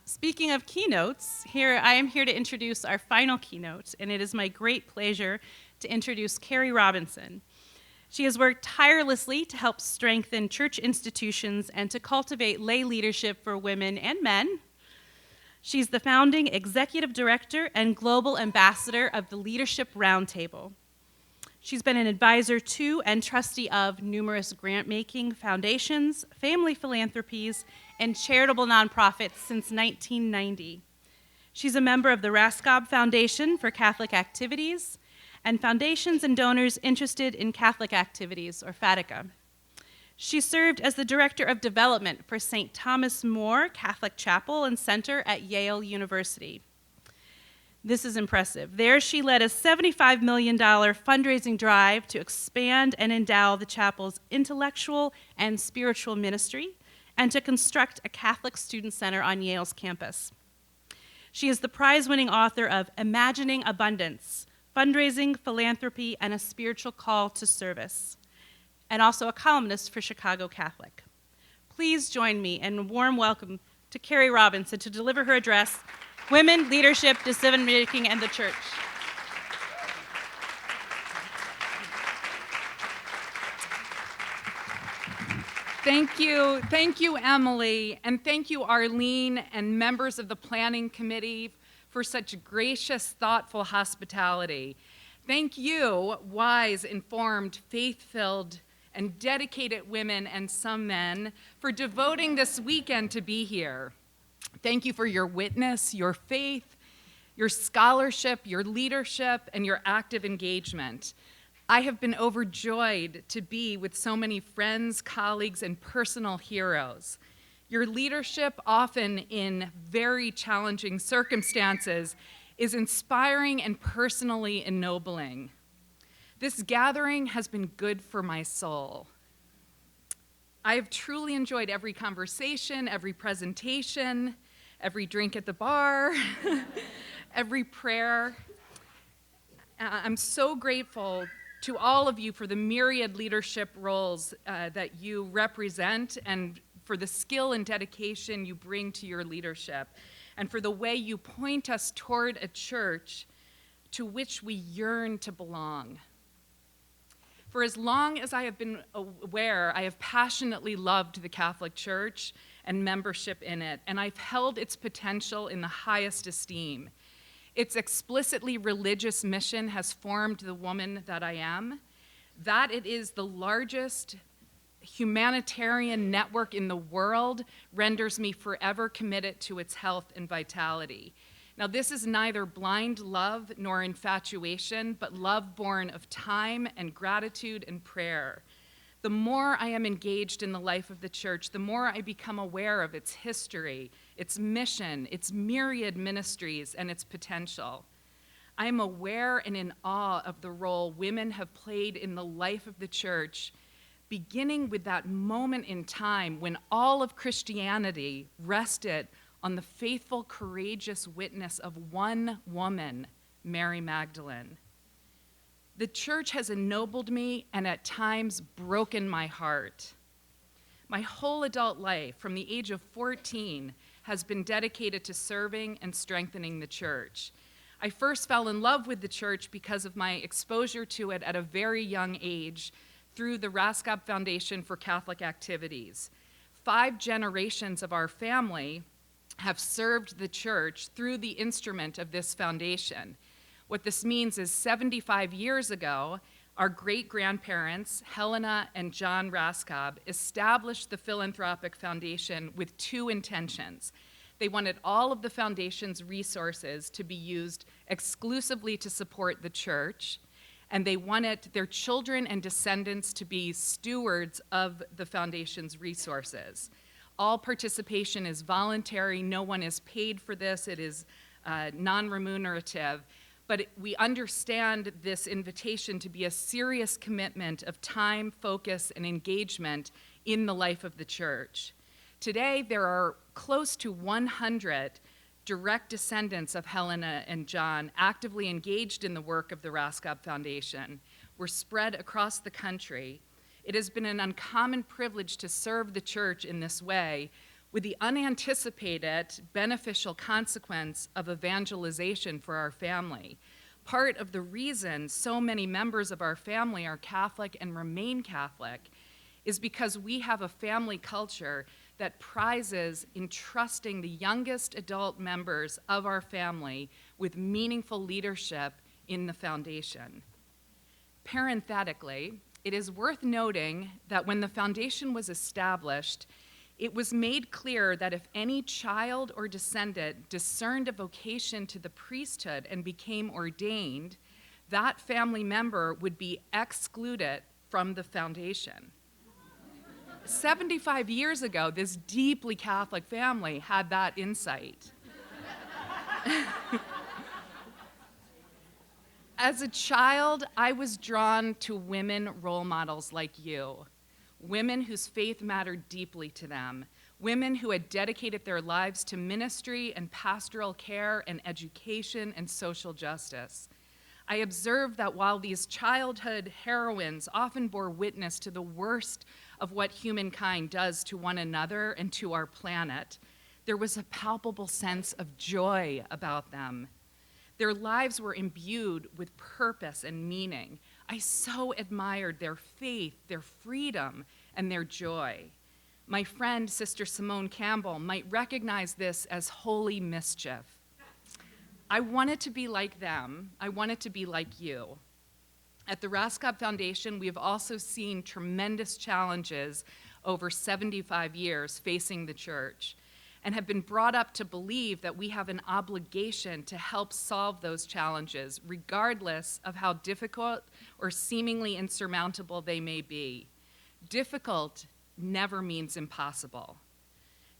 Speaking of keynotes, I am here to introduce our final keynote, and it is my great pleasure to introduce Kerry Robinson. She has worked tirelessly to help strengthen church institutions and to cultivate lay leadership for women and men. She's the founding executive director and global ambassador of the Leadership Roundtable. She's been an advisor to and trustee of numerous grant-making foundations, family philanthropies, and charitable nonprofits since 1990. She's a member of the Raskob Foundation for Catholic Activities and foundations and donors interested in Catholic activities, or FATICA. She served as the Director of Development for St. Thomas More Catholic Chapel and Center at Yale University. This is impressive. There she led a $75 million fundraising drive to expand and endow the chapel's intellectual and spiritual ministry and to construct a Catholic student center on Yale's campus. She is the prize-winning author of Imagining Abundance, Fundraising, Philanthropy, and a Spiritual Call to Service, and also a columnist for Chicago Catholic. Please join me in a warm welcome to Kerry Robinson to deliver her address, Women, Leadership, Decision-Making, and the Church. Thank you, Emily, and thank you, Arlene, and members of the Planning Committee for such gracious, thoughtful hospitality. Thank you, wise, informed, faith-filled, and dedicated women and some men for devoting this weekend to be here. Thank you for your witness, your faith, your scholarship, your leadership, and your active engagement. I have been overjoyed to be with so many friends, colleagues, and personal heroes. Your leadership, often in very challenging circumstances, is inspiring and personally ennobling. This gathering has been good for my soul. I have truly enjoyed every conversation, every presentation, every drink at the bar, every prayer. I'm so grateful to all of you for the myriad leadership roles that you represent and for the skill and dedication you bring to your leadership and for the way you point us toward a church to which we yearn to belong. For as long as I have been aware, I have passionately loved the Catholic Church and membership in it, and I've held its potential in the highest esteem. Its explicitly religious mission has formed the woman that I am, that it is the largest humanitarian network in the world renders me forever committed to its health and vitality. Now, this is neither blind love nor infatuation, but love born of time and gratitude and prayer. The more I am engaged in the life of the church, the more I become aware of its history, its mission, its myriad ministries, and its potential. I am aware and in awe of the role women have played in the life of the church, beginning with that moment in time when all of Christianity rested on the faithful, courageous witness of one woman, Mary Magdalene. The church has ennobled me and at times broken my heart. My whole adult life, from the age of 14, has been dedicated to serving and strengthening the church. I first fell in love with the church because of my exposure to it at a very young age through the Raskob Foundation for Catholic Activities. 5 generations of our family have served the church through the instrument of this foundation. What this means is 75 years ago, our great-grandparents, Helena and John Raskob, established the philanthropic foundation with 2 intentions. They wanted all of the foundation's resources to be used exclusively to support the church, and they wanted their children and descendants to be stewards of the foundation's resources. All participation is voluntary. No one is paid for this. It is non-remunerative. But we understand this invitation to be a serious commitment of time, focus, and engagement in the life of the church. Today, there are close to 100 direct descendants of Helena and John actively engaged in the work of the Raskob Foundation. We're spread across the country. It has been an uncommon privilege to serve the church in this way with the unanticipated beneficial consequence of evangelization for our family. Part of the reason so many members of our family are Catholic and remain Catholic is because we have a family culture that prizes entrusting the youngest adult members of our family with meaningful leadership in the foundation. Parenthetically, it is worth noting that when the foundation was established, it was made clear that if any child or descendant discerned a vocation to the priesthood and became ordained, that family member would be excluded from the foundation. 75 years ago, this deeply Catholic family had that insight. As a child, I was drawn to women role models like you, women whose faith mattered deeply to them, women who had dedicated their lives to ministry and pastoral care and education and social justice. I observed that while these childhood heroines often bore witness to the worst of what humankind does to one another and to our planet, there was a palpable sense of joy about them. Their lives were imbued with purpose and meaning. I so admired their faith, their freedom, and their joy. My friend, Sister Simone Campbell, might recognize this as holy mischief. I wanted to be like them. I wanted to be like you. At the Raskop Foundation, we have also seen tremendous challenges over 75 years facing the church, and have been brought up to believe that we have an obligation to help solve those challenges, regardless of how difficult or seemingly insurmountable they may be. Difficult never means impossible.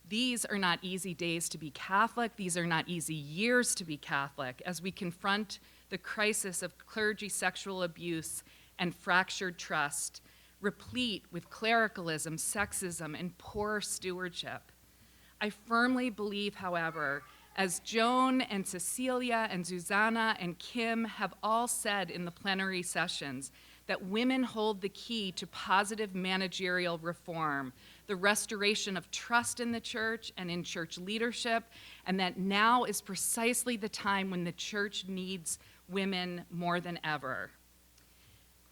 These are not easy days to be Catholic. These are not easy years to be Catholic as we confront the crisis of clergy sexual abuse and fractured trust, replete with clericalism, sexism, and poor stewardship. I firmly believe, however, as Joan and Cecilia and Susanna and Kim have all said in the plenary sessions, that women hold the key to positive managerial reform, the restoration of trust in the church and in church leadership, and that now is precisely the time when the church needs women more than ever.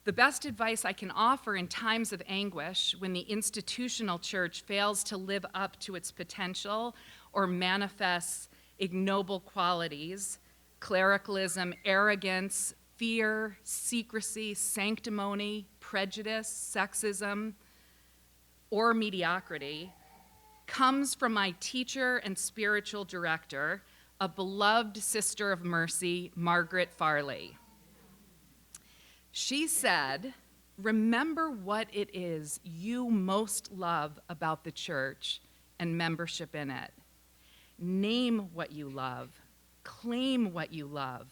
The best advice I can offer in times of anguish, when the institutional church fails to live up to its potential or manifests ignoble qualities, clericalism, arrogance, fear, secrecy, sanctimony, prejudice, sexism, or mediocrity, comes from my teacher and spiritual director, a beloved sister of mercy, Margaret Farley. She said, "Remember what it is you most love about the church and membership in it. Name what you love. Claim what you love.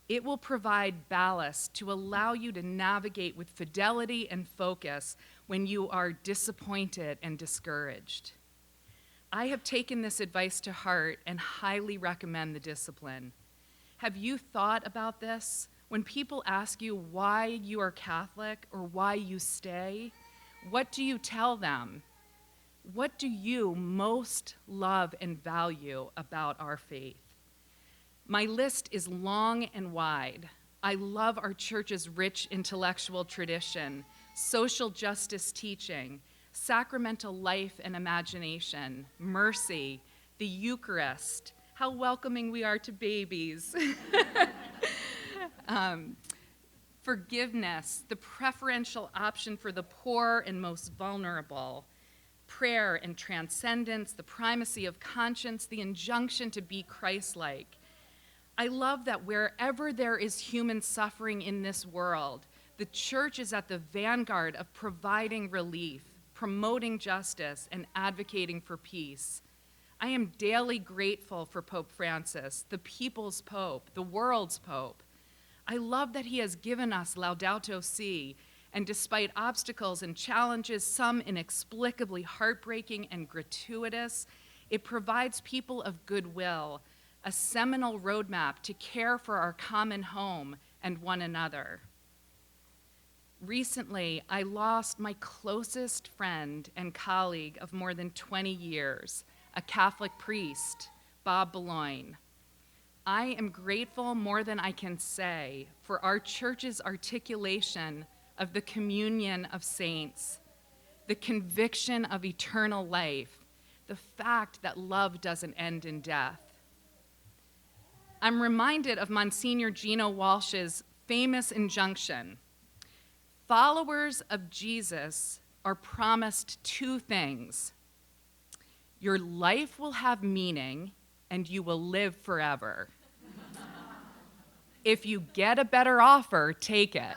It will provide ballast to allow you to navigate with fidelity and focus when you are disappointed and discouraged." I have taken this advice to heart and highly recommend the discipline. Have you thought about this? When people ask you why you are Catholic or why you stay, what do you tell them? What do you most love and value about our faith? My list is long and wide. I love our church's rich intellectual tradition, social justice teaching, sacramental life and imagination, mercy, the Eucharist, how welcoming we are to babies, forgiveness, the preferential option for the poor and most vulnerable, prayer and transcendence, the primacy of conscience, the injunction to be Christ-like. I love that wherever there is human suffering in this world, the church is at the vanguard of providing relief, promoting justice, and advocating for peace. I am daily grateful for Pope Francis, the people's Pope, the world's Pope. I love that he has given us Laudato Si, and despite obstacles and challenges, some inexplicably heartbreaking and gratuitous, it provides people of goodwill a seminal roadmap to care for our common home and one another. Recently, I lost my closest friend and colleague of more than 20 years, a Catholic priest, Bob Boulogne. I am grateful more than I can say for our church's articulation of the communion of saints, the conviction of eternal life, the fact that love doesn't end in death. I'm reminded of Monsignor Gino Walsh's famous injunction: followers of Jesus are promised two things. Your life will have meaning and you will live forever. If you get a better offer, take it.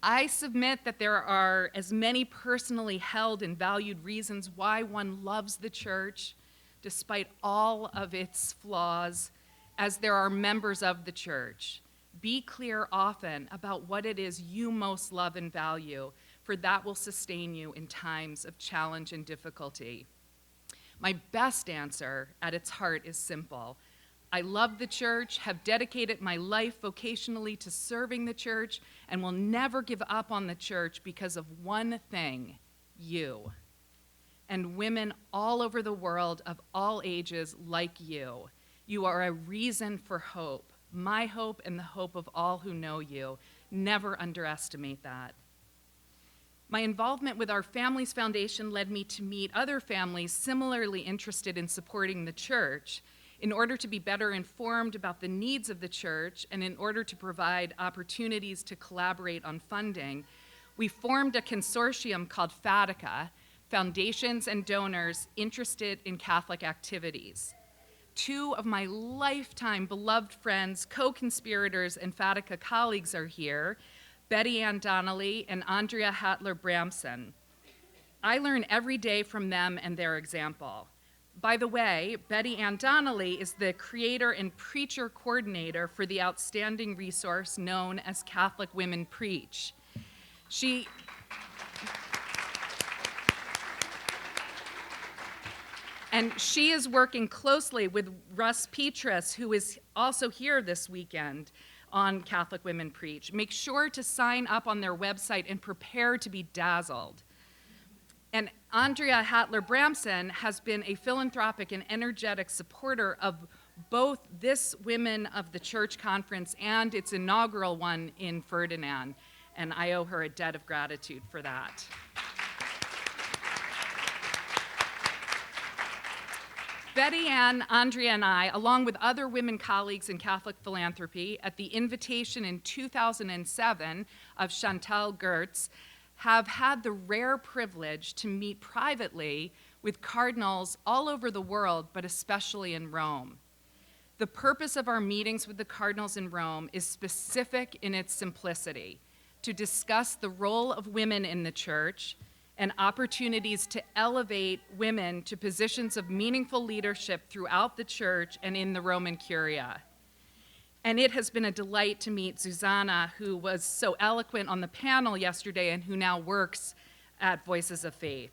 I submit that there are as many personally held and valued reasons why one loves the church, despite all of its flaws, as there are members of the church. Be clear often about what it is you most love and value, for that will sustain you in times of challenge and difficulty. My best answer at its heart is simple. I love the church, have dedicated my life vocationally to serving the church, and will never give up on the church because of one thing: you. And women all over the world of all ages like you. You are a reason for hope. My hope and the hope of all who know you. Never underestimate that. My involvement with our Families Foundation led me to meet other families similarly interested in supporting the church. In order to be better informed about the needs of the church and in order to provide opportunities to collaborate on funding, we formed a consortium called FATICA, Foundations and Donors Interested in Catholic Activities. Two of my lifetime beloved friends, co-conspirators, and FATICA colleagues are here, Betty Ann Donnelly and Andrea Hattler-Bramson. I learn every day from them and their example. By the way, Betty Ann Donnelly is the creator and preacher coordinator for the outstanding resource known as Catholic Women Preach. She is working closely with Russ Petras, who is also here this weekend on Catholic Women Preach. Make sure to sign up on their website and prepare to be dazzled. And Andrea Hattler-Bramson has been a philanthropic and energetic supporter of both this Women of the Church conference and its inaugural one in Ferdinand, and I owe her a debt of gratitude for that. Betty Ann, Andrea, and I, along with other women colleagues in Catholic philanthropy, at the invitation in 2007 of Chantal Gertz, have had the rare privilege to meet privately with cardinals all over the world, but especially in Rome. The purpose of our meetings with the cardinals in Rome is specific in its simplicity: to discuss the role of women in the church and opportunities to elevate women to positions of meaningful leadership throughout the church and in the Roman Curia. And it has been a delight to meet Susanna, who was so eloquent on the panel yesterday and who now works at Voices of Faith.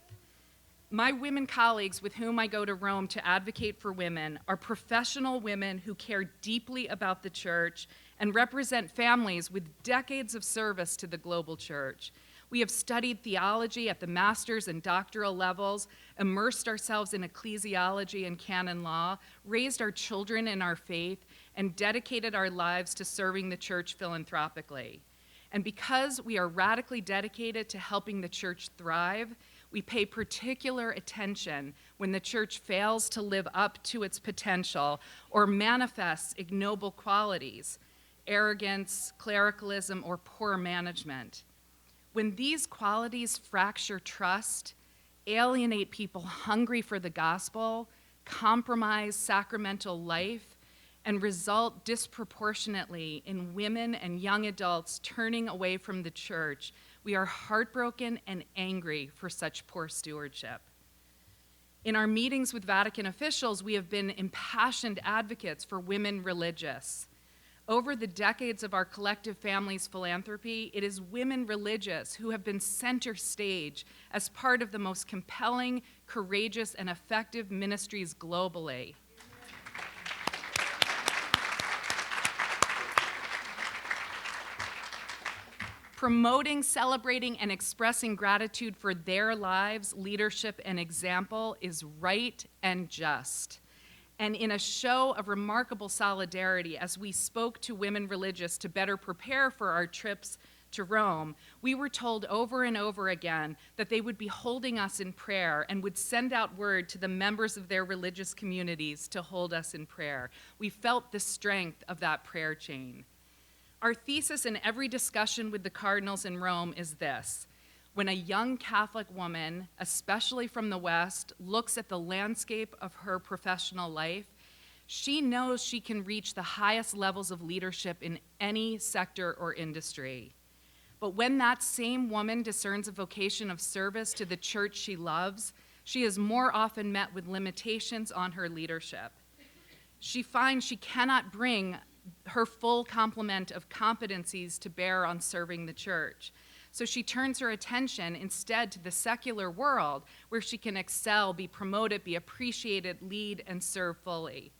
My women colleagues with whom I go to Rome to advocate for women are professional women who care deeply about the church and represent families with decades of service to the global church. We have studied theology at the master's and doctoral levels, immersed ourselves in ecclesiology and canon law, raised our children in our faith, and dedicated our lives to serving the church philanthropically. And because we are radically dedicated to helping the church thrive, we pay particular attention when the church fails to live up to its potential or manifests ignoble qualities, arrogance, clericalism, or poor management. When these qualities fracture trust, alienate people hungry for the gospel, compromise sacramental life, and result disproportionately in women and young adults turning away from the church, we are heartbroken and angry for such poor stewardship. In our meetings with Vatican officials, we have been impassioned advocates for women religious. Over the decades of our collective families philanthropy, it is women religious who have been center stage as part of the most compelling, courageous, and effective ministries globally. Promoting, celebrating, and expressing gratitude for their lives, leadership, and example is right and just. And in a show of remarkable solidarity, as we spoke to women religious to better prepare for our trips to Rome, we were told over and over again that they would be holding us in prayer and would send out word to the members of their religious communities to hold us in prayer. We felt the strength of that prayer chain. Our thesis in every discussion with the cardinals in Rome is this: when a young Catholic woman, especially from the West, looks at the landscape of her professional life, she knows she can reach the highest levels of leadership in any sector or industry. But when that same woman discerns a vocation of service to the church she loves, she is more often met with limitations on her leadership. She finds she cannot bring her full complement of competencies to bear on serving the church. So she turns her attention instead to the secular world where she can excel, be promoted, be appreciated, lead, and serve fully.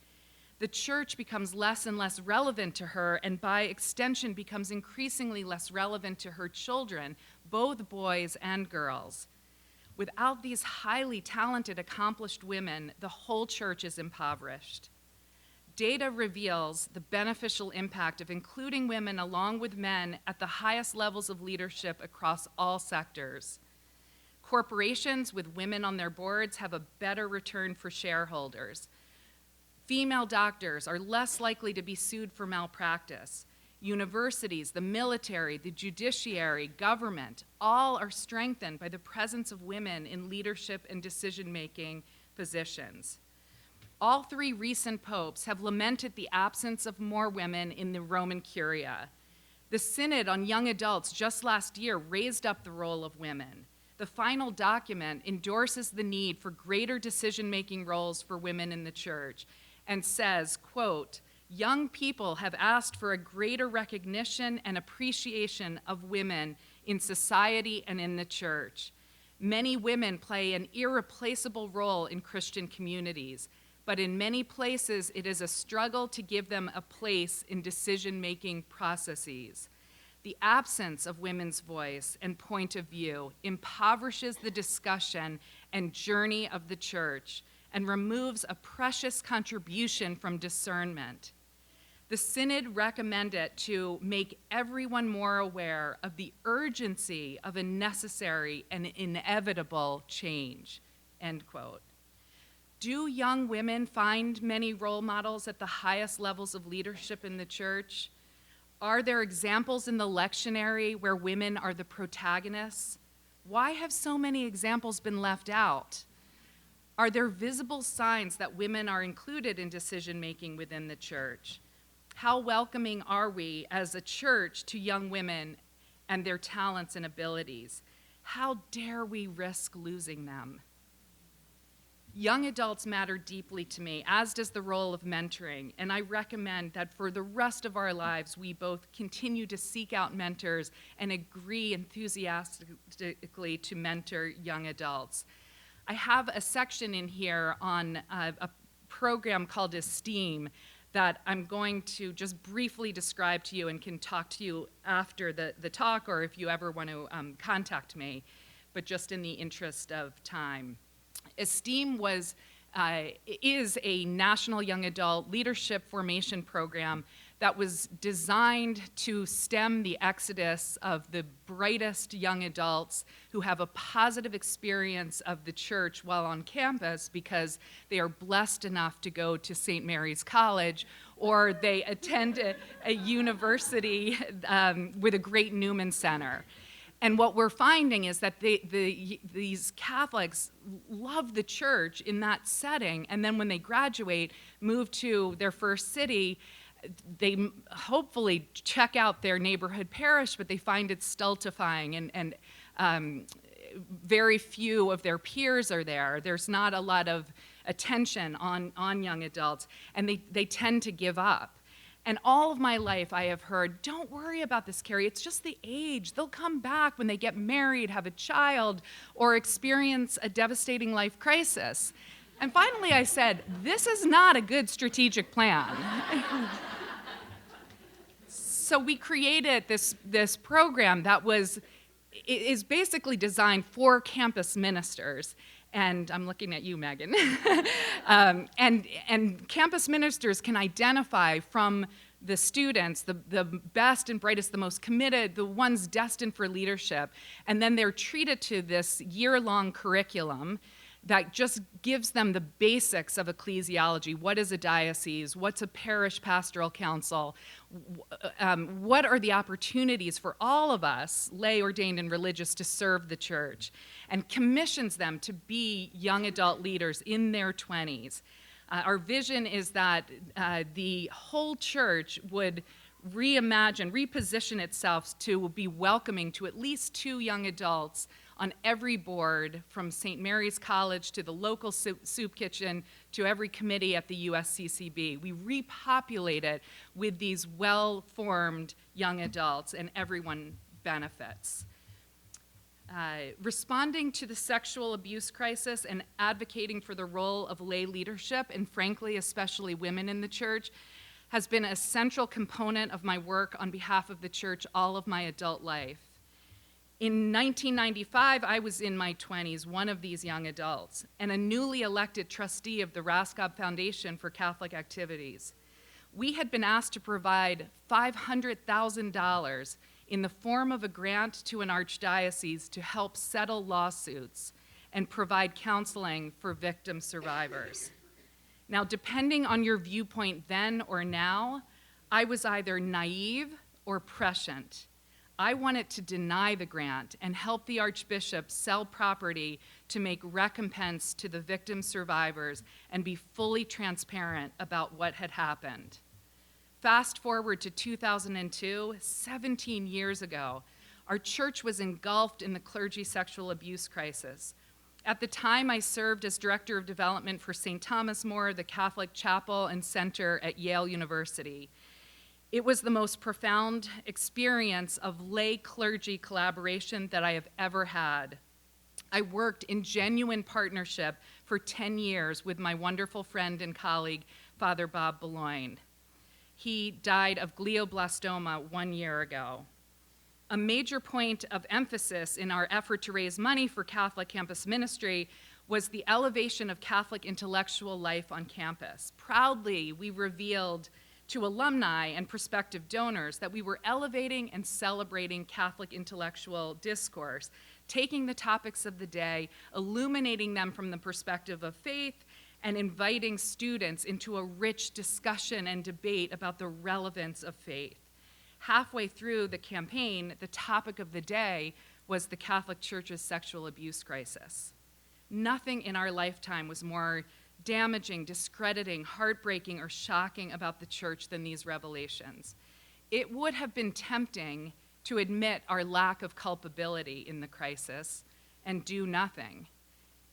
The church becomes less and less relevant to her, and by extension becomes increasingly less relevant to her children, both boys and girls. Without these highly talented, accomplished women, the whole church is impoverished. Data reveals the beneficial impact of including women along with men at the highest levels of leadership across all sectors. Corporations with women on their boards have a better return for shareholders. Female doctors are less likely to be sued for malpractice. Universities, the military, the judiciary, government, all are strengthened by the presence of women in leadership and decision-making positions. All three recent popes have lamented the absence of more women in the Roman Curia. The Synod on Young Adults just last year raised up the role of women. The final document endorses the need for greater decision-making roles for women in the church and says, quote, "Young people have asked for a greater recognition and appreciation of women in society and in the church. Many women play an irreplaceable role in Christian communities, but in many places it is a struggle to give them a place in decision-making processes. The absence of women's voice and point of view impoverishes the discussion and journey of the church and removes a precious contribution from discernment. The Synod recommended to make everyone more aware of the urgency of a necessary and inevitable change," end quote. Do young women find many role models at the highest levels of leadership in the church? Are there examples in the lectionary where women are the protagonists? Why have so many examples been left out? Are there visible signs that women are included in decision-making within the church? How welcoming are we as a church to young women and their talents and abilities? How dare we risk losing them? Young adults matter deeply to me, as does the role of mentoring, and I recommend that for the rest of our lives, we both continue to seek out mentors and agree enthusiastically to mentor young adults. I have a section in here on a program called Esteem that I'm going to just briefly describe to you and can talk to you after the talk or if you ever want to contact me, but just in the interest of time. Esteem is a national young adult leadership formation program that was designed to stem the exodus of the brightest young adults who have a positive experience of the church while on campus because they are blessed enough to go to St. Mary's College or they attend a university with a great Newman Center. And what we're finding is that these Catholics love the church in that setting, and then when they graduate, move to their first city, they hopefully check out their neighborhood parish, but they find it stultifying, and very few of their peers are there. There's not a lot of attention on young adults, and they tend to give up. And all of my life I have heard, don't worry about this, Kerry, it's just the age. They'll come back when they get married, have a child, or experience a devastating life crisis. And finally I said, this is not a good strategic plan. so we created this program that is basically designed for campus ministers. And I'm looking at you, Megan. And campus ministers can identify from the students, the best and brightest, the most committed, the ones destined for leadership. And then they're treated to this year-long curriculum that just gives them the basics of ecclesiology. What is a diocese? What's a parish pastoral council? What are the opportunities for all of us, lay, ordained, and religious, to serve the church? And commissions them to be young adult leaders in their 20s. Our vision is that the whole church would reposition itself to be welcoming to at least 2 young adults on every board, from St. Mary's College to the local soup kitchen to every committee at the USCCB. We repopulate it with these well-formed young adults, and everyone benefits. Responding to the sexual abuse crisis and advocating for the role of lay leadership, and frankly, especially women in the church, has been a central component of my work on behalf of the church all of my adult life. In 1995, I was in my 20s, one of these young adults, and a newly elected trustee of the Raskob Foundation for Catholic Activities. We had been asked to provide $500,000 in the form of a grant to an archdiocese to help settle lawsuits and provide counseling for victim survivors. Now, depending on your viewpoint then or now, I was either naive or prescient. I wanted to deny the grant and help the Archbishop sell property to make recompense to the victim survivors and be fully transparent about what had happened. Fast forward to 2002, 17 years ago, our church was engulfed in the clergy sexual abuse crisis. At the time, I served as Director of Development for St. Thomas More, the Catholic Chapel and Center at Yale University. It was the most profound experience of lay clergy collaboration that I have ever had. I worked in genuine partnership for 10 years with my wonderful friend and colleague, Father Bob Beloin. He died of glioblastoma 1 year ago. A major point of emphasis in our effort to raise money for Catholic campus ministry was the elevation of Catholic intellectual life on campus. Proudly, we revealed to alumni and prospective donors that we were elevating and celebrating Catholic intellectual discourse, taking the topics of the day, illuminating them from the perspective of faith, and inviting students into a rich discussion and debate about the relevance of faith. Halfway through the campaign, the topic of the day was the Catholic Church's sexual abuse crisis. Nothing in our lifetime was more damaging, discrediting, heartbreaking, or shocking about the church than these revelations. It would have been tempting to admit our lack of culpability in the crisis and do nothing.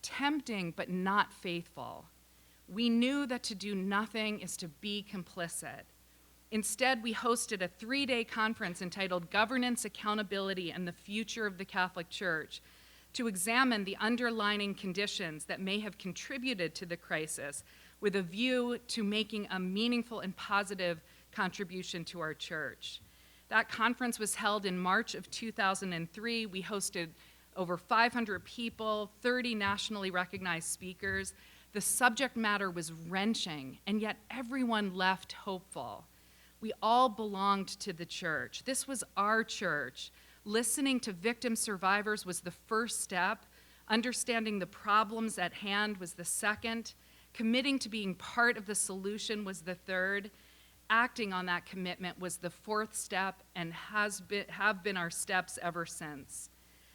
Tempting, but not faithful. We knew that to do nothing is to be complicit. Instead, we hosted a 3-day conference entitled Governance, Accountability, and the Future of the Catholic Church to examine the underlying conditions that may have contributed to the crisis with a view to making a meaningful and positive contribution to our church. That conference was held in March of 2003. We hosted over 500 people, 30 nationally recognized speakers. The subject matter was wrenching, and yet everyone left hopeful. We all belonged to the church. This was our church. Listening to victim survivors was the first step. Understanding the problems at hand was the second. Committing to being part of the solution was the third. Acting on that commitment was the fourth step and have been our steps ever since.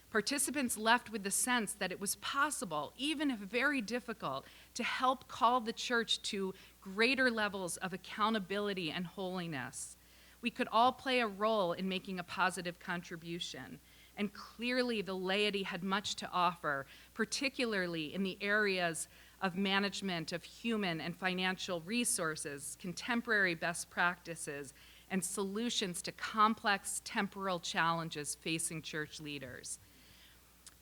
Participants left with the sense that it was possible, even if very difficult, to help call the church to greater levels of accountability and holiness. We could all play a role in making a positive contribution, and clearly the laity had much to offer, particularly in the areas of management of human and financial resources, contemporary best practices, and solutions to complex temporal challenges facing church leaders.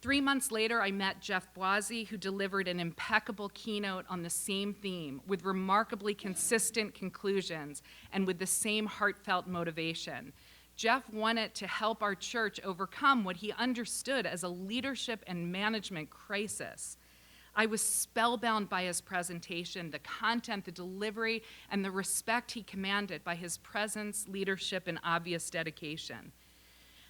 3 months later, I met Jeff Boise, who delivered an impeccable keynote on the same theme with remarkably consistent conclusions and with the same heartfelt motivation. Jeff wanted to help our church overcome what he understood as a leadership and management crisis. I was spellbound by his presentation, the content, the delivery, and the respect he commanded by his presence, leadership, and obvious dedication.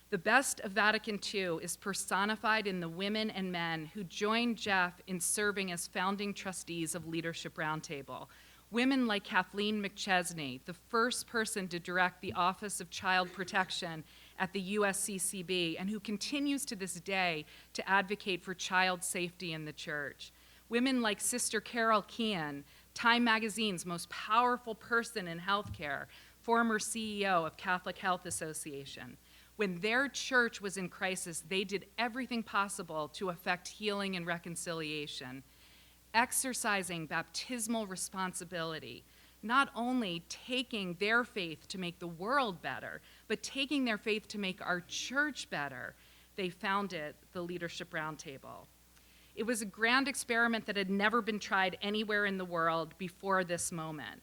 The best of Vatican II is personified in the women and men who joined Jeff in serving as founding trustees of Leadership Roundtable. Women like Kathleen McChesney, the first person to direct the Office of Child Protection at the USCCB, and who continues to this day to advocate for child safety in the church. Women like Sister Carol Kean, Time Magazine's most powerful person in healthcare, former CEO of Catholic Health Association. When their church was in crisis, they did everything possible to effect healing and reconciliation, exercising baptismal responsibility, not only taking their faith to make the world better, but taking their faith to make our church better. They founded the Leadership Roundtable. It was a grand experiment that had never been tried anywhere in the world before this moment.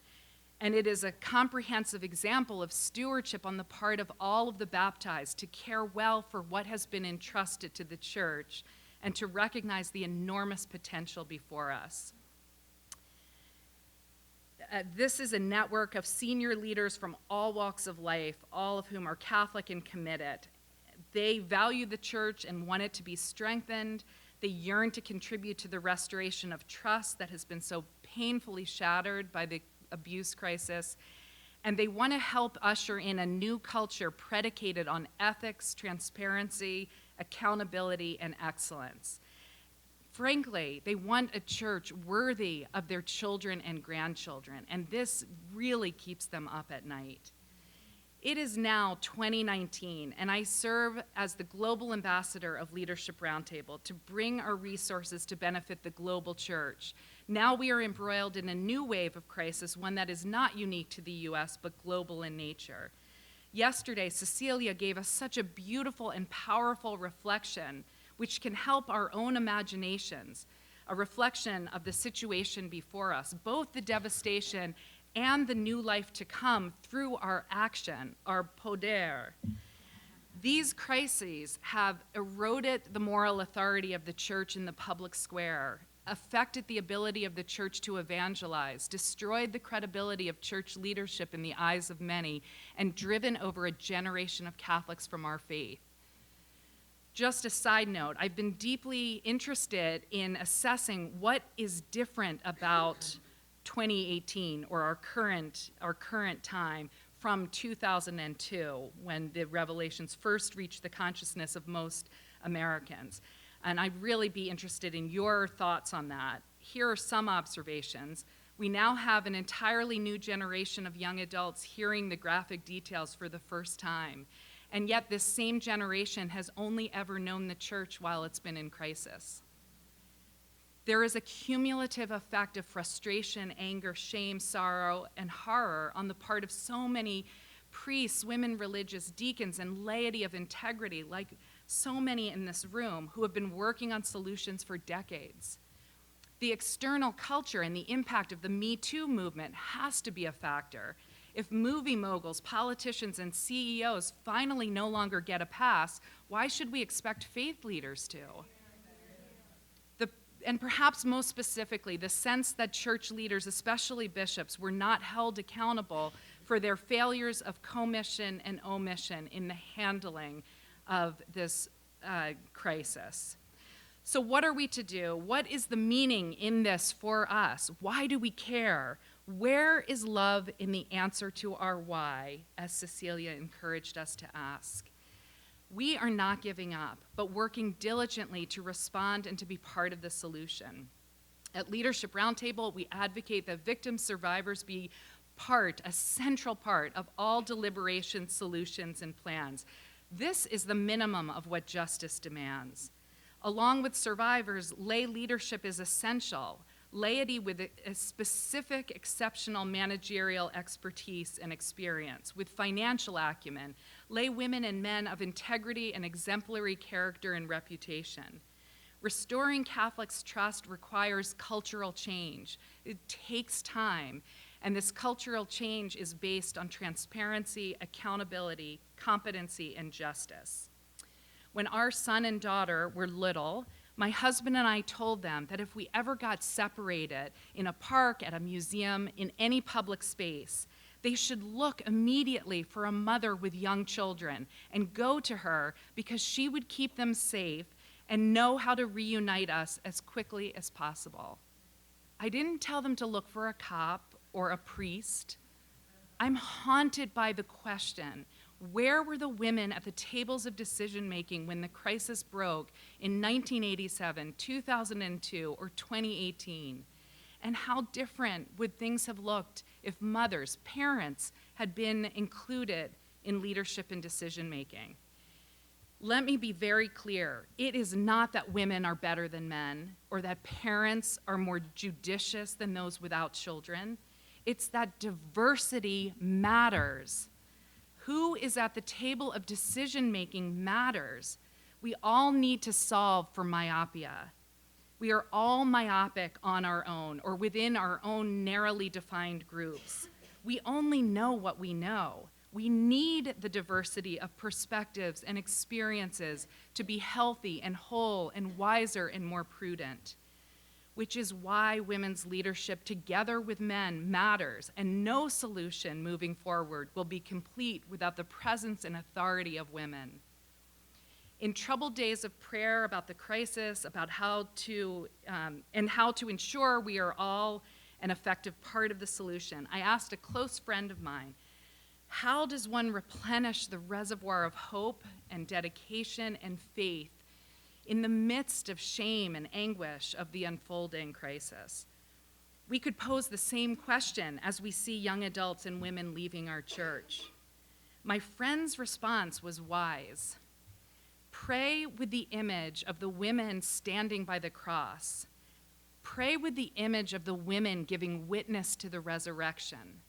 And it is a comprehensive example of stewardship on the part of all of the baptized to care well for what has been entrusted to the church and to recognize the enormous potential before us. This is a network of senior leaders from all walks of life, all of whom are Catholic and committed. They value the church and want it to be strengthened. They yearn to contribute to the restoration of trust that has been so painfully shattered by the abuse crisis. And they want to help usher in a new culture predicated on ethics, transparency, accountability, and excellence. Frankly, they want a church worthy of their children and grandchildren, and this really keeps them up at night. It is now 2019, and I serve as the global ambassador of Leadership Roundtable to bring our resources to benefit the global church. Now we are embroiled in a new wave of crisis, one that is not unique to the US, but global in nature. Yesterday, Cecilia gave us such a beautiful and powerful reflection, which can help our own imaginations, a reflection of the situation before us, both the devastation and the new life to come through our action, our poder. These crises have eroded the moral authority of the church in the public square, affected the ability of the church to evangelize, destroyed the credibility of church leadership in the eyes of many, and driven over a generation of Catholics from our faith. Just a side note, I've been deeply interested in assessing what is different about 2018, or our current time, from 2002, when the revelations first reached the consciousness of most Americans. And I'd really be interested in your thoughts on that. Here are some observations. We now have an entirely new generation of young adults hearing the graphic details for the first time. And yet this same generation has only ever known the church while it's been in crisis. There is a cumulative effect of frustration, anger, shame, sorrow, and horror on the part of so many priests, women religious, deacons, and laity of integrity, like so many in this room, who have been working on solutions for decades. The external culture and the impact of the Me Too movement has to be a factor. If movie moguls, politicians, and CEOs finally no longer get a pass, why should we expect faith leaders to? And perhaps most specifically, the sense that church leaders, especially bishops, were not held accountable for their failures of commission and omission in the handling of this crisis. So what are we to do? What is the meaning in this for us? Why do we care? Where is love in the answer to our why, as Cecilia encouraged us to ask? We are not giving up, but working diligently to respond and to be part of the solution. At Leadership Roundtable, we advocate that victim survivors be a central part of all deliberations, solutions, and plans. This is the minimum of what justice demands. Along with survivors, lay leadership is essential. Laity with a specific, exceptional managerial expertise and experience, with financial acumen, lay women and men of integrity and exemplary character and reputation. Restoring Catholics' trust requires cultural change. It takes time. And this cultural change is based on transparency, accountability, competency, and justice. When our son and daughter were little, my husband and I told them that if we ever got separated in a park, at a museum, in any public space, they should look immediately for a mother with young children and go to her because she would keep them safe and know how to reunite us as quickly as possible. I didn't tell them to look for a cop or a priest. I'm haunted by the question, where were the women at the tables of decision-making when the crisis broke in 1987, 2002, or 2018? And how different would things have looked if mothers, parents, had been included in leadership and decision-making? Let me be very clear. It is not that women are better than men or that parents are more judicious than those without children. It's that diversity matters. Who is at the table of decision-making matters. We all need to solve for myopia. We are all myopic on our own or within our own narrowly defined groups. We only know what we know. We need the diversity of perspectives and experiences to be healthy and whole and wiser and more prudent, which is why women's leadership together with men matters, and no solution moving forward will be complete without the presence and authority of women. In troubled days of prayer about the crisis, about how to ensure we are all an effective part of the solution, I asked a close friend of mine, how does one replenish the reservoir of hope and dedication and faith in the midst of shame and anguish of the unfolding crisis? We could pose the same question as we see young adults and women leaving our church. My friend's response was wise. Pray with the image of the women standing by the cross. Pray with the image of the women giving witness to the resurrection.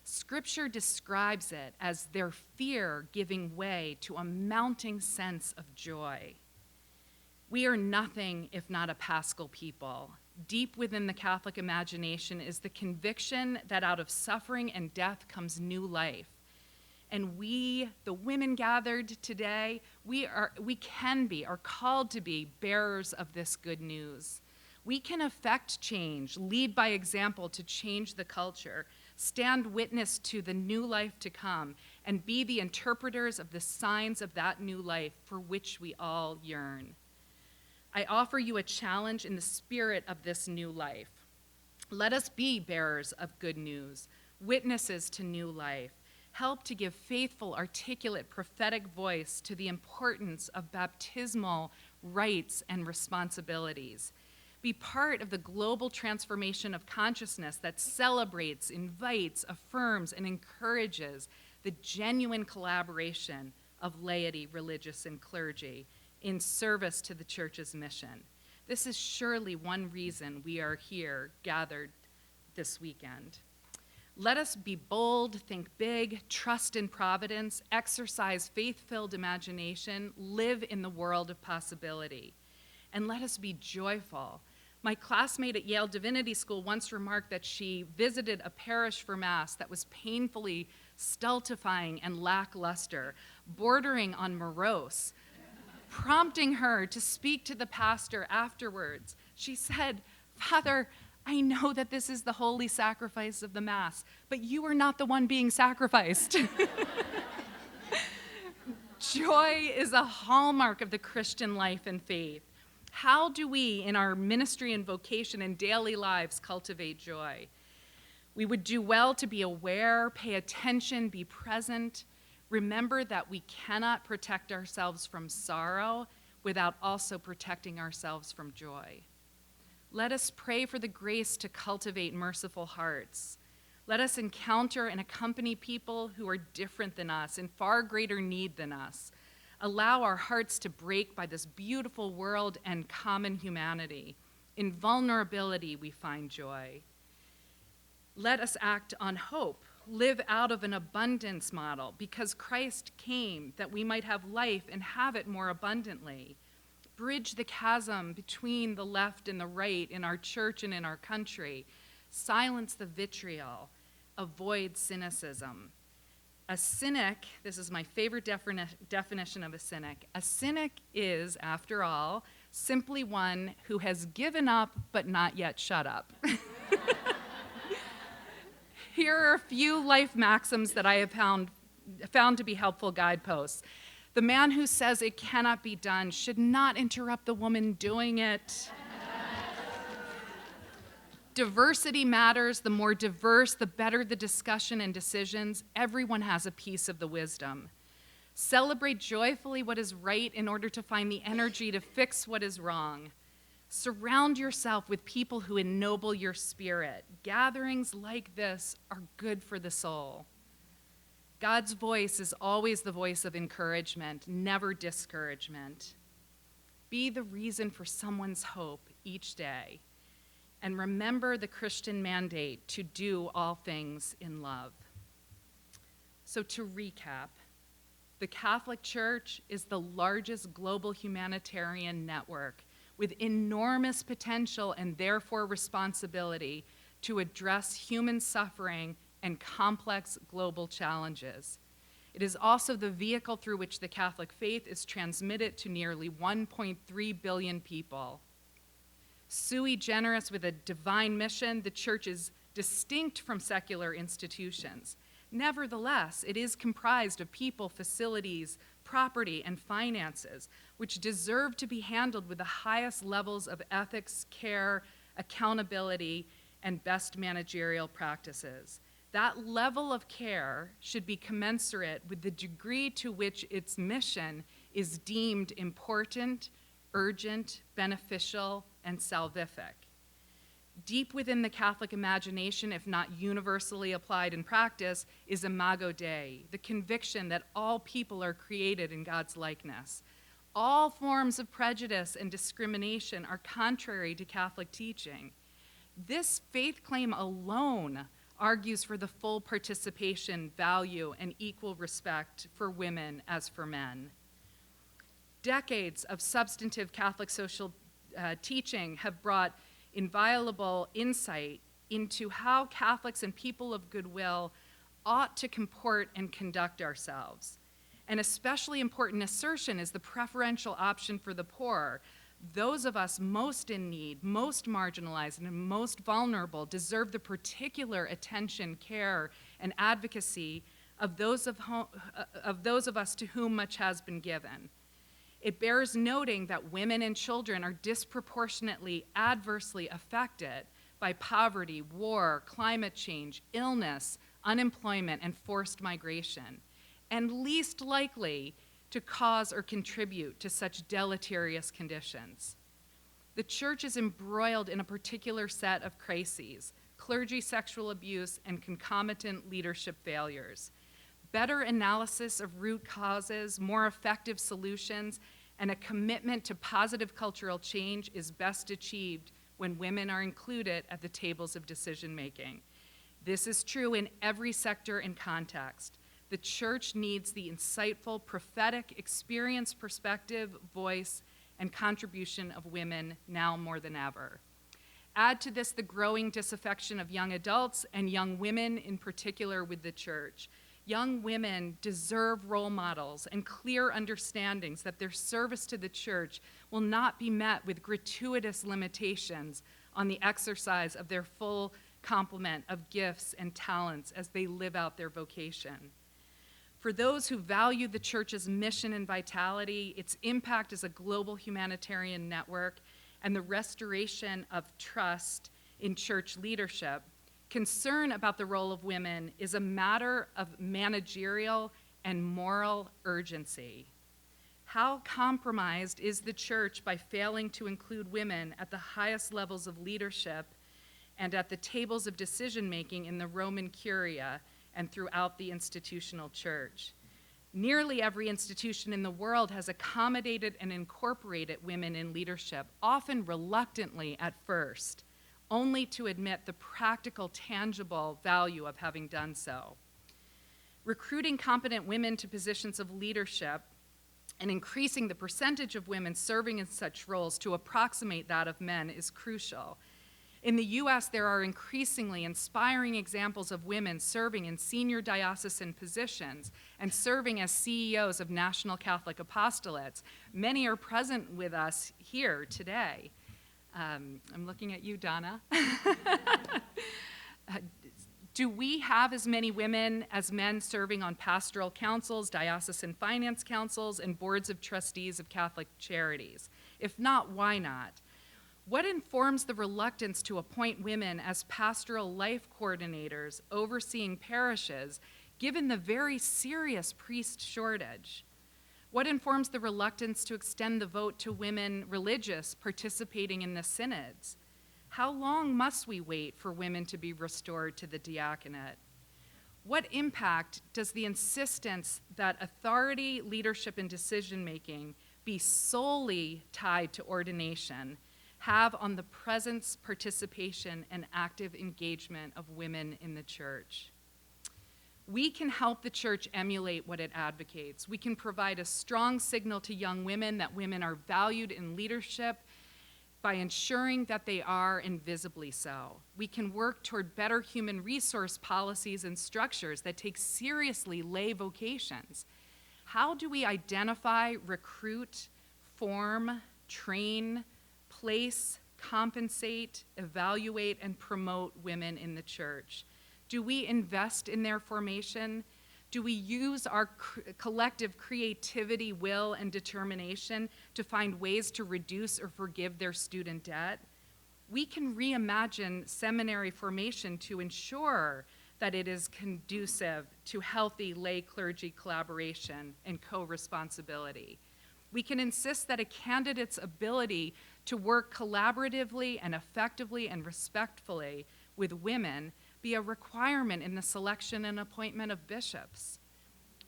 Scripture describes it as their fear giving way to a mounting sense of joy. We are nothing if not a Paschal people. Deep within the Catholic imagination is the conviction that out of suffering and death comes new life. And we, the women gathered today, we are called to be bearers of this good news. We can affect change, lead by example to change the culture, stand witness to the new life to come, and be the interpreters of the signs of that new life for which we all yearn. I offer you a challenge in the spirit of this new life. Let us be bearers of good news, witnesses to new life. Help to give faithful, articulate, prophetic voice to the importance of baptismal rights and responsibilities. Be part of the global transformation of consciousness that celebrates, invites, affirms, and encourages the genuine collaboration of laity, religious, and clergy in service to the church's mission. This is surely one reason we are here gathered this weekend. Let us be bold, think big, trust in providence, exercise faith-filled imagination, live in the world of possibility. And let us be joyful. My classmate at Yale Divinity School once remarked that she visited a parish for Mass that was painfully stultifying and lackluster, bordering on morose, prompting her to speak to the pastor afterwards. She said, "Father, I know that this is the holy sacrifice of the Mass, but you are not the one being sacrificed." Joy is a hallmark of the Christian life and faith. How do we, in our ministry and vocation and daily lives, cultivate joy? We would do well to be aware, pay attention, be present. Remember that we cannot protect ourselves from sorrow without also protecting ourselves from joy. Let us pray for the grace to cultivate merciful hearts. Let us encounter and accompany people who are different than us, in far greater need than us. Allow our hearts to break by this beautiful world and common humanity. In vulnerability, we find joy. Let us act on hope. Live out of an abundance model, because Christ came that we might have life and have it more abundantly. Bridge the chasm between the left and the right in our church and in our country. Silence the vitriol. avoid cynicism. A cynic, this is my favorite definition of a cynic is, after all, simply one who has given up but not yet shut up. Here are a few life maxims that I have found to be helpful guideposts. The man who says it cannot be done should not interrupt the woman doing it. Diversity matters. The more diverse, the better the discussion and decisions. Everyone has a piece of the wisdom. Celebrate joyfully what is right in order to find the energy to fix what is wrong. Surround yourself with people who ennoble your spirit. Gatherings like this are good for the soul. God's voice is always the voice of encouragement, never discouragement. Be the reason for someone's hope each day. And remember the Christian mandate to do all things in love. So to recap, the Catholic Church is the largest global humanitarian network with enormous potential and therefore responsibility to address human suffering and complex global challenges. It is also the vehicle through which the Catholic faith is transmitted to nearly 1.3 billion people. Sui generis with a divine mission, the Church is distinct from secular institutions. Nevertheless, it is comprised of people, facilities, property, and finances, which deserve to be handled with the highest levels of ethics, care, accountability, and best managerial practices. That level of care should be commensurate with the degree to which its mission is deemed important, urgent, beneficial, and salvific. Deep within the Catholic imagination, if not universally applied in practice, is Imago Dei, the conviction that all people are created in God's likeness. All forms of prejudice and discrimination are contrary to Catholic teaching. This faith claim alone argues for the full participation, value, and equal respect for women as for men. Decades of substantive Catholic social teaching have brought inviolable insight into how Catholics and people of goodwill ought to comport and conduct ourselves. An especially important assertion is the preferential option for the poor. Those of us most in need, most marginalized, and most vulnerable deserve the particular attention, care, and advocacy of those of us to whom much has been given. It bears noting that women and children are disproportionately adversely affected by poverty, war, climate change, illness, unemployment, and forced migration, and least likely to cause or contribute to such deleterious conditions. The Church is embroiled in a particular set of crises: clergy sexual abuse and concomitant leadership failures. Better analysis of root causes, more effective solutions, and a commitment to positive cultural change is best achieved when women are included at the tables of decision-making. This is true in every sector and context. The Church needs the insightful, prophetic, experience, perspective, voice, and contribution of women now more than ever. Add to this the growing disaffection of young adults and young women in particular with the Church. Young women deserve role models and clear understandings that their service to the Church will not be met with gratuitous limitations on the exercise of their full complement of gifts and talents as they live out their vocation. For those who value the Church's mission and vitality, its impact as a global humanitarian network, and the restoration of trust in Church leadership, concern about the role of women is a matter of managerial and moral urgency. How compromised is the Church by failing to include women at the highest levels of leadership and at the tables of decision-making in the Roman Curia and throughout the institutional Church? Nearly every institution in the world has accommodated and incorporated women in leadership, often reluctantly at first, only to admit the practical, tangible value of having done so. Recruiting competent women to positions of leadership and increasing the percentage of women serving in such roles to approximate that of men is crucial. In the U.S., there are increasingly inspiring examples of women serving in senior diocesan positions and serving as CEOs of national Catholic apostolates. Many are present with us here today. I'm looking at you, Donna. Do we have as many women as men serving on pastoral councils, diocesan finance councils, and boards of trustees of Catholic charities? If not, why not? What informs the reluctance to appoint women as pastoral life coordinators overseeing parishes, given the very serious priest shortage? What informs the reluctance to extend the vote to women religious participating in the synods? How long must we wait for women to be restored to the diaconate? What impact does the insistence that authority, leadership, and decision-making be solely tied to ordination have on the presence, participation, and active engagement of women in the church? We can help the church emulate what it advocates. We can provide a strong signal to young women that women are valued in leadership by ensuring that they are invisibly so. We can work toward better human resource policies and structures that take seriously lay vocations. How do we identify, recruit, form, train, place, compensate, evaluate, and promote women in the church? Do we invest in their formation? Do we use our collective creativity, will, and determination to find ways to reduce or forgive their student debt? We can reimagine seminary formation to ensure that it is conducive to healthy lay clergy collaboration and co-responsibility. We can insist that a candidate's ability to work collaboratively and effectively and respectfully with women be a requirement in the selection and appointment of bishops.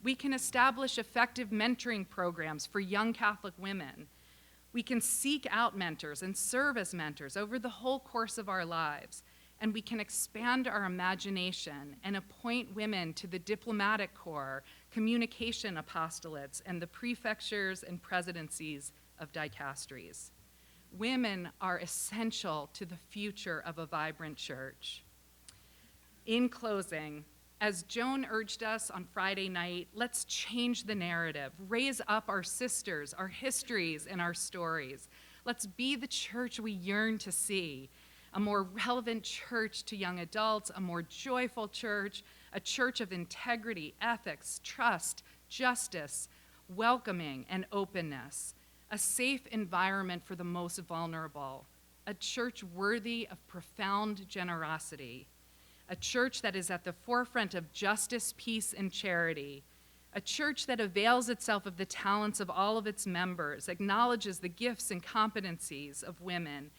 We can establish effective mentoring programs for young Catholic women. We can seek out mentors and serve as mentors over the whole course of our lives. And we can expand our imagination and appoint women to the diplomatic corps, communication apostolates, and the prefectures and presidencies of dicasteries. Women are essential to the future of a vibrant church. In closing, as Joan urged us on Friday night, let's change the narrative, raise up our sisters, our histories, and our stories. Let's be the church we yearn to see, a more relevant church to young adults, a more joyful church, a church of integrity, ethics, trust, justice, welcoming, and openness, a safe environment for the most vulnerable, a church worthy of profound generosity, a church that is at the forefront of justice, peace, and charity, a church that avails itself of the talents of all of its members, acknowledges the gifts and competencies of women,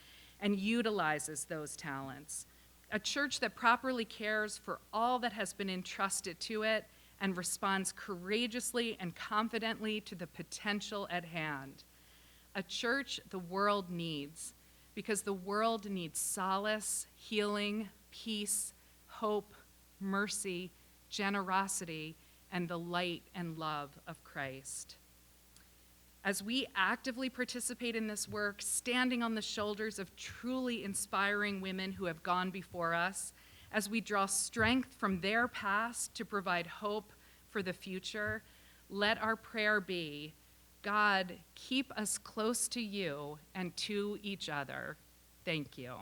and utilizes those talents, a church that properly cares for all that has been entrusted to it and responds courageously and confidently to the potential at hand, a church the world needs, because the world needs solace, healing, peace, hope, mercy, generosity, and the light and love of Christ. As we actively participate in this work, standing on the shoulders of truly inspiring women who have gone before us, as we draw strength from their past to provide hope for the future, let our prayer be, God, keep us close to you and to each other. Thank you.